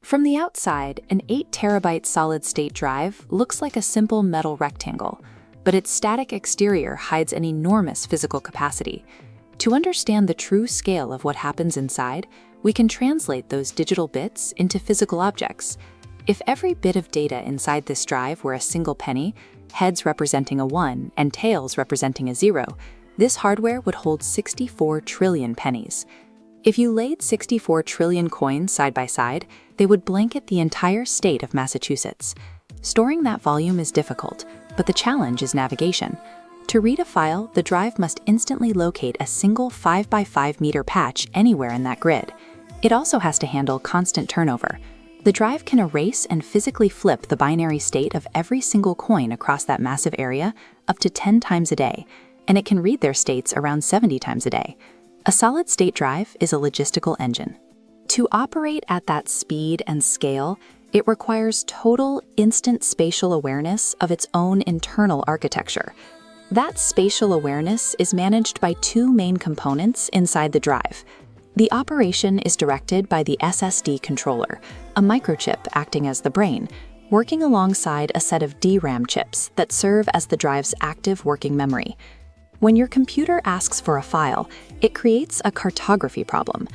From the outside, an 8 TB solid-state drive looks like a simple metal rectangle, but its static exterior hides an enormous physical capacity. To understand the true scale of what happens inside, we can translate those digital bits into physical objects. If every bit of data inside this drive were a single penny, heads representing a 1 and tails representing a 0, this hardware would hold 64 trillion pennies. If you laid 64 trillion coins side by side, they would blanket the entire state of Massachusetts. Storing that volume is difficult, but the challenge is navigation. To read a file, the drive must instantly locate a single 5 by 5 meter patch anywhere in that grid. It also has to handle constant turnover. The drive can erase and physically flip the binary state of every single coin across that massive area up to 10 times a day, and it can read their states around 70 times a day. A solid-state drive is a logistical engine. To operate at that speed and scale, it requires total instant spatial awareness of its own internal architecture. That spatial awareness is managed by two main components inside the drive. The operation is directed by the SSD controller, a microchip acting as the brain, working alongside a set of DRAM chips that serve as the drive's active working memory. When your computer asks for a file, it creates a cartography problem.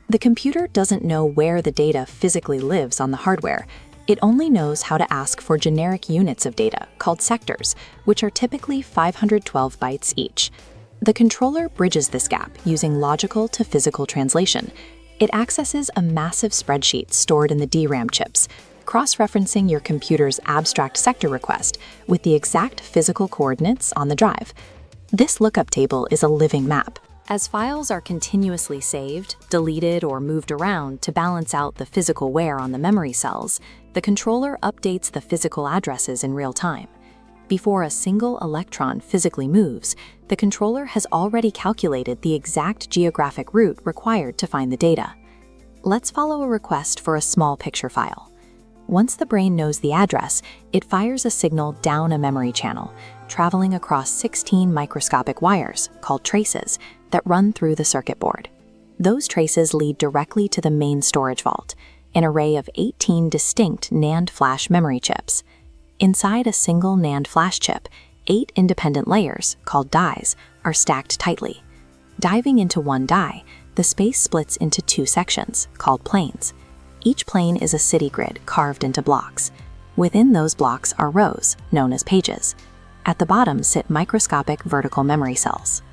The computer doesn't know where the data physically lives on the hardware. It only knows how to ask for generic units of data, called sectors, which are typically 512 bytes each. The controller bridges this gap using logical to physical translation. It accesses a massive spreadsheet stored in the DRAM chips, cross-referencing your computer's abstract sector request with the exact physical coordinates on the drive. This lookup table is a living map. As files are continuously saved, deleted, or moved around to balance out the physical wear on the memory cells, the controller updates the physical addresses in real time. Before a single electron physically moves, the controller has already calculated the exact geographic route required to find the data. Let's follow a request for a small picture file. Once the brain knows the address, it fires a signal down a memory channel, traveling across 16 microscopic wires, called traces, that run through the circuit board. Those traces lead directly to the main storage vault, an array of 18 distinct NAND flash memory chips. Inside a single NAND flash chip, 8 independent layers, called dies, are stacked tightly. Diving into one die, the space splits into 2 sections, called planes. Each plane is a city grid carved into blocks. Within those blocks are rows, known as pages. At the bottom sit microscopic vertical memory cells.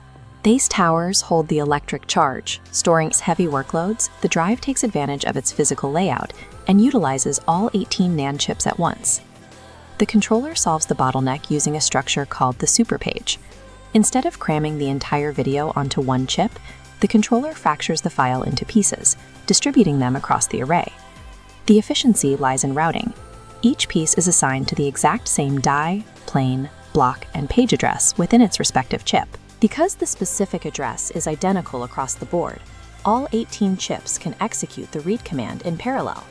These towers hold the electric charge. Storing heavy workloads, the drive takes advantage of its physical layout and utilizes all 18 NAND chips at once. The controller solves the bottleneck using a structure called the superpage. Instead of cramming the entire video onto one chip, the controller fractures the file into pieces, distributing them across the array. The efficiency lies in routing. Each piece is assigned to the exact same die, plane, block, and page address within its respective chip. Because the specific address is identical across the board, all 18 chips can execute the read command in parallel.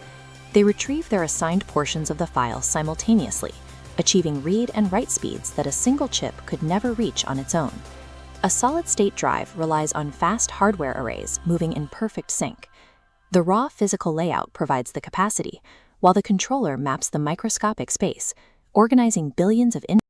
They retrieve their assigned portions of the file simultaneously, achieving read and write speeds that a single chip could never reach on its own. A solid-state drive relies on fast hardware arrays moving in perfect sync. The raw physical layout provides the capacity, while the controller maps the microscopic space, organizing billions of